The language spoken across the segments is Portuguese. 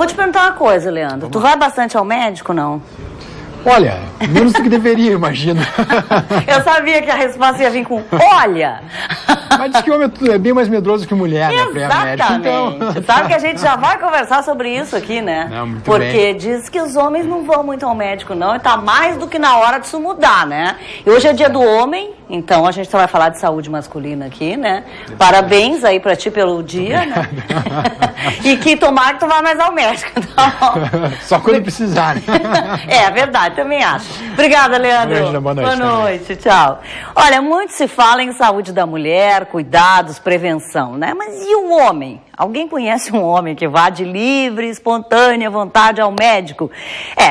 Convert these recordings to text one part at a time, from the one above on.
vou te perguntar uma coisa, Leandro. Tu vai bastante ao médico, não? Olha, menos do que deveria, imagino. Eu sabia que a resposta ia vir com olha. Mas diz que o homem é bem mais medroso que mulher, né? Exatamente. Então... Sabe que a gente já vai conversar sobre isso aqui, né? Não, muito Porque bem. diz que os homens não vão muito ao médico, não. E tá mais do que na hora disso mudar, né? E hoje é dia do homem, então a gente vai falar de saúde masculina aqui, né? Parabéns aí pra ti pelo dia, né? E que tomara que tu vá mais ao médico, tá bom? Só quando precisar, né? É verdade, também acho. Obrigada, Leandro. Imagina, boa noite. Boa noite, tchau. Olha, muito se fala em saúde da mulher, cuidados, prevenção, né? Mas e o homem? Alguém conhece um homem que vá de livre, espontânea vontade ao médico?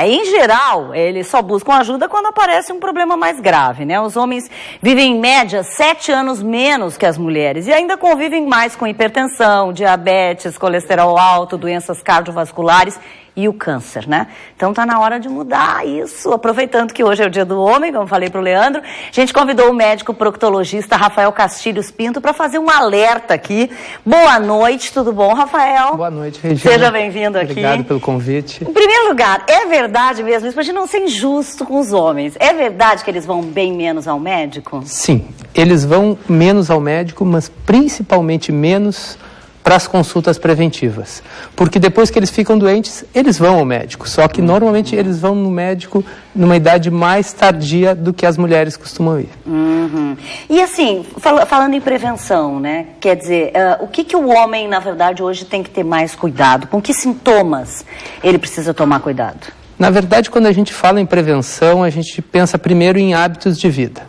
Em geral, eles só buscam ajuda quando aparece um problema mais grave, né? Os homens vivem, em média, 7 anos menos que as mulheres e ainda convivem mais com hipertensão, diabetes, colesterol alto, doenças cardiovasculares e o câncer, né? Então tá na hora de mudar isso. Aproveitando que hoje é o dia do homem, como falei pro Leandro, a gente convidou o médico proctologista Rafael Castilhos Pinto para fazer um alerta aqui. Boa noite, tudo bom, Rafael? Boa noite, Regina. Seja bem-vindo aqui. Obrigado pelo convite. Em primeiro lugar, é verdade mesmo, isso pra gente não ser injusto com os homens, é verdade que eles vão bem menos ao médico? Sim, eles vão menos ao médico, mas principalmente menos para as consultas preventivas. Porque depois que eles ficam doentes, eles vão ao médico. Só que normalmente eles vão no médico numa idade mais tardia do que as mulheres costumam ir. Uhum. E assim, falando em prevenção, né? Quer dizer, o que o homem, na verdade, hoje tem que ter mais cuidado? Com que sintomas ele precisa tomar cuidado? Na verdade, quando a gente fala em prevenção, a gente pensa primeiro em hábitos de vida.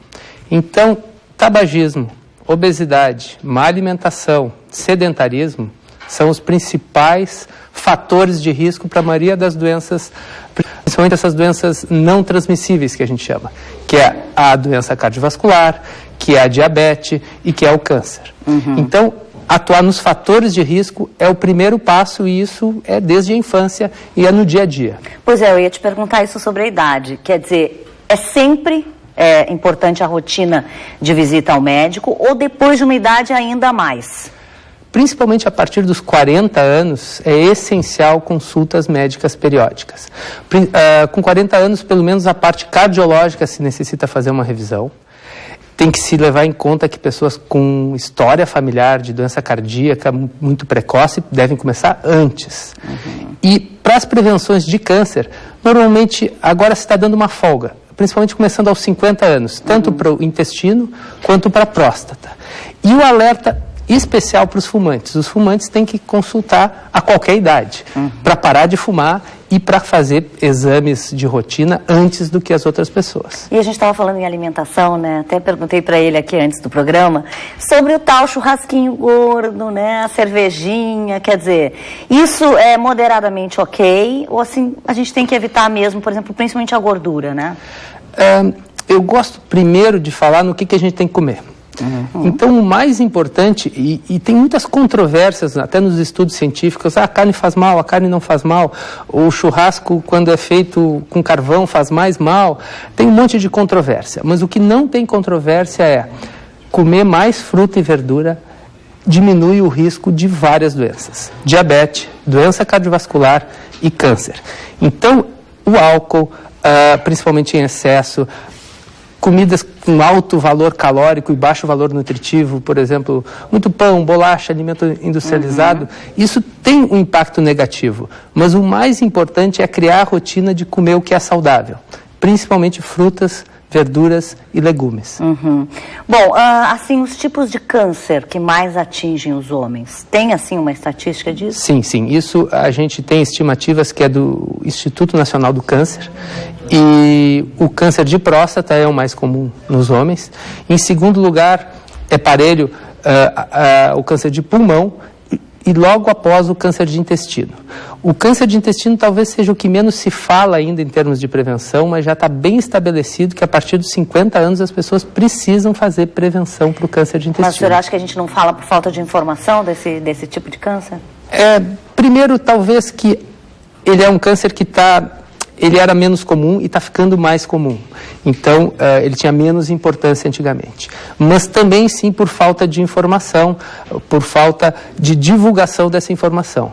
Então, tabagismo, obesidade, má alimentação, sedentarismo são os principais fatores de risco para a maioria das doenças, principalmente essas doenças não transmissíveis que a gente chama, que é a doença cardiovascular, que é a diabetes e que é o câncer. Uhum. Então, atuar nos fatores de risco é o primeiro passo e isso é desde a infância e é no dia a dia. Pois é, eu ia te perguntar isso sobre a idade. Quer dizer, é sempre importante a rotina de visita ao médico ou depois de uma idade ainda mais? Principalmente a partir dos 40 anos, é essencial consultas médicas periódicas. Com 40 anos, pelo menos a parte cardiológica se necessita fazer uma revisão. Tem que se levar em conta que pessoas com história familiar de doença cardíaca muito precoce devem começar antes. Uhum. E para as prevenções de câncer, normalmente agora se está dando uma folga, principalmente começando aos 50 anos, tanto para o intestino quanto para a próstata. E o alerta especial para os fumantes. Os fumantes têm que consultar a qualquer idade para parar de fumar e para fazer exames de rotina antes do que as outras pessoas. E a gente estava falando em alimentação, né? Até perguntei para ele aqui antes do programa sobre o tal churrasquinho gordo, né? A cervejinha, quer dizer, isso é moderadamente ok? Ou assim, a gente tem que evitar mesmo, por exemplo, principalmente a gordura, né? Eu gosto primeiro de falar no que a gente tem que comer. Uhum. Então, o mais importante, e tem muitas controvérsias, até nos estudos científicos, a carne faz mal, a carne não faz mal, o churrasco, quando é feito com carvão, faz mais mal, tem um monte de controvérsia. Mas o que não tem controvérsia é comer mais fruta e verdura diminui o risco de várias doenças, diabetes, doença cardiovascular e câncer. Então, o álcool, principalmente em excesso, comidas com alto valor calórico e baixo valor nutritivo, por exemplo, muito pão, bolacha, alimento industrializado, isso tem um impacto negativo. Mas o mais importante é criar a rotina de comer o que é saudável, principalmente frutas, verduras e legumes. Uhum. Bom, assim, os tipos de câncer que mais atingem os homens, tem assim uma estatística disso? Sim. Isso a gente tem estimativas que é do Instituto Nacional do Câncer. E o câncer de próstata é o mais comum nos homens. Em segundo lugar, é parelho o câncer de pulmão e logo após o câncer de intestino. O câncer de intestino talvez seja o que menos se fala ainda em termos de prevenção, mas já está bem estabelecido que a partir dos 50 anos as pessoas precisam fazer prevenção para o câncer de intestino. Mas o senhor acha que a gente não fala por falta de informação desse tipo de câncer? Primeiro, talvez que ele é um câncer que ele era menos comum e está ficando mais comum. Então, ele tinha menos importância antigamente. Mas também, sim, por falta de informação, por falta de divulgação dessa informação.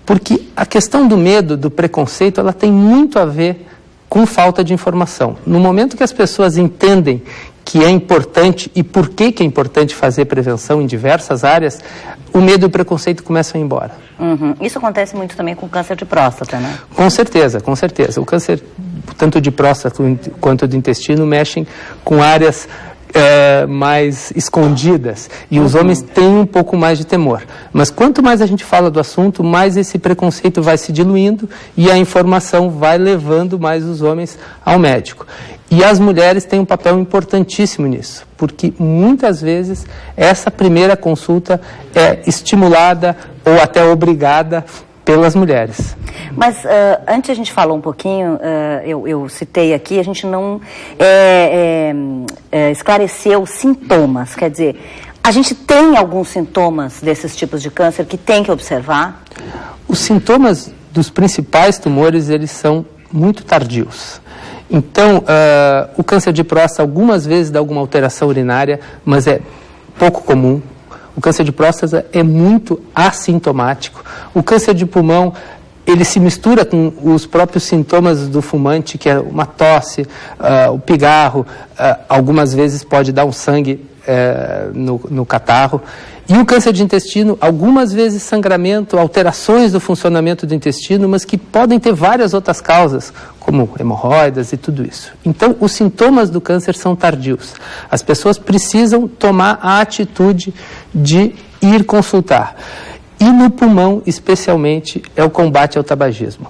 Porque a questão do medo, do preconceito, ela tem muito a ver com falta de informação. No momento que as pessoas entendem que é importante e por que é importante fazer prevenção em diversas áreas, o medo e o preconceito começam a ir embora. Isso acontece muito também com câncer de próstata, né? Com certeza, com certeza. O câncer, tanto de próstata quanto do intestino, mexem com áreas mais escondidas, e os homens têm um pouco mais de temor. Mas quanto mais a gente fala do assunto, mais esse preconceito vai se diluindo e a informação vai levando mais os homens ao médico. E as mulheres têm um papel importantíssimo nisso, porque muitas vezes essa primeira consulta é estimulada ou até obrigada pelas mulheres. Mas antes a gente falou um pouquinho, eu citei aqui, a gente não esclareceu sintomas. Quer dizer, a gente tem alguns sintomas desses tipos de câncer que tem que observar? Os sintomas dos principais tumores, eles são muito tardios. Então, o câncer de próstata algumas vezes dá alguma alteração urinária, mas é pouco comum. O câncer de próstata é muito assintomático. O câncer de pulmão, ele se mistura com os próprios sintomas do fumante, que é uma tosse, o pigarro, algumas vezes pode dar um sangue no catarro. E o câncer de intestino, algumas vezes sangramento, alterações do funcionamento do intestino, mas que podem ter várias outras causas, como hemorroidas e tudo isso. Então, os sintomas do câncer são tardios. As pessoas precisam tomar a atitude de ir consultar. E no pulmão, especialmente, é o combate ao tabagismo.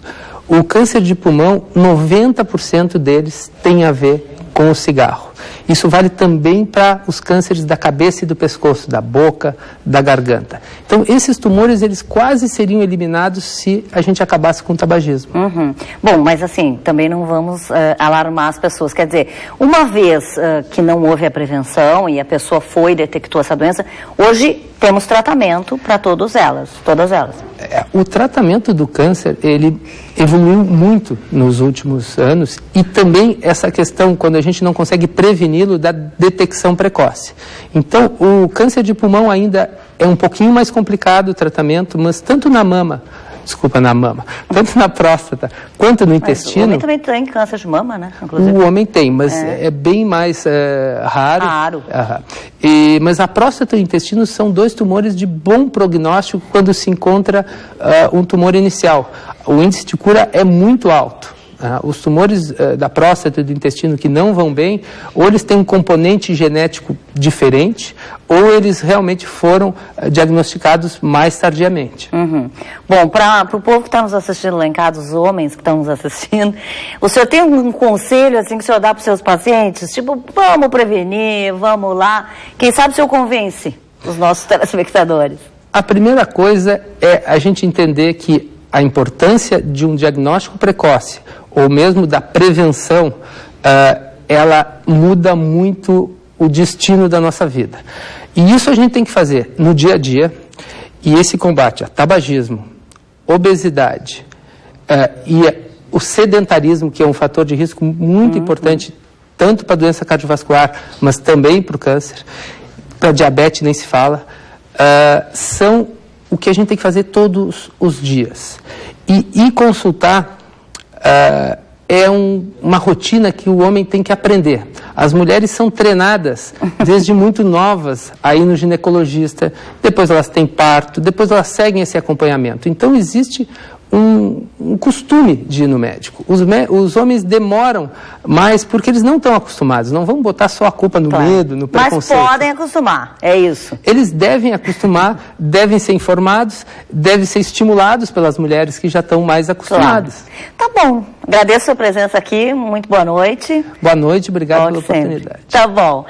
O câncer de pulmão, 90% deles tem a ver com o cigarro. Isso vale também para os cânceres da cabeça e do pescoço, da boca, da garganta. Então, esses tumores, eles quase seriam eliminados se a gente acabasse com o tabagismo. Bom, mas assim, também não vamos alarmar as pessoas. Quer dizer, uma vez que não houve a prevenção e a pessoa foi e detectou essa doença, hoje temos tratamento para todas elas. O tratamento do câncer, ele evoluiu muito nos últimos anos, e também essa questão, quando a gente não consegue preveni-lo, da detecção precoce. Então, o câncer de pulmão ainda é um pouquinho mais complicado o tratamento, mas tanto tanto na próstata quanto no intestino... O homem também tem câncer de mama, né? Inclusive. O homem tem, mas é bem mais raro. Mas a próstata e o intestino são dois tumores de bom prognóstico quando se encontra um tumor inicial. O índice de cura é muito alto. Os tumores da próstata e do intestino que não vão bem, ou eles têm um componente genético diferente, ou eles realmente foram diagnosticados mais tardiamente. Bom, para o povo que está nos assistindo lá em casa, os homens que estão nos assistindo, o senhor tem um conselho assim que o senhor dá para os seus pacientes? Tipo, vamos prevenir, vamos lá. Quem sabe o senhor convence os nossos telespectadores? A primeira coisa é a gente entender que a importância de um diagnóstico precoce, ou mesmo da prevenção, ela muda muito o destino da nossa vida. E isso a gente tem que fazer no dia a dia, e esse combate a tabagismo, obesidade e o sedentarismo, que é um fator de risco muito importante, tanto para a doença cardiovascular, mas também para o câncer, para a diabetes nem se fala, são o que a gente tem que fazer todos os dias. E consultar uma rotina que o homem tem que aprender. As mulheres são treinadas desde muito novas a ir no ginecologista, depois elas têm parto, depois elas seguem esse acompanhamento. Então existe um costume de ir no médico. Os homens demoram mais porque eles não estão acostumados. Não vão botar só a culpa no medo, no preconceito. Mas podem acostumar, é isso. Eles devem acostumar, devem ser informados, devem ser estimulados pelas mulheres que já estão mais acostumadas. Tá bom. Agradeço a sua presença aqui. Muito boa noite. Boa noite, obrigado pela oportunidade. Tá bom.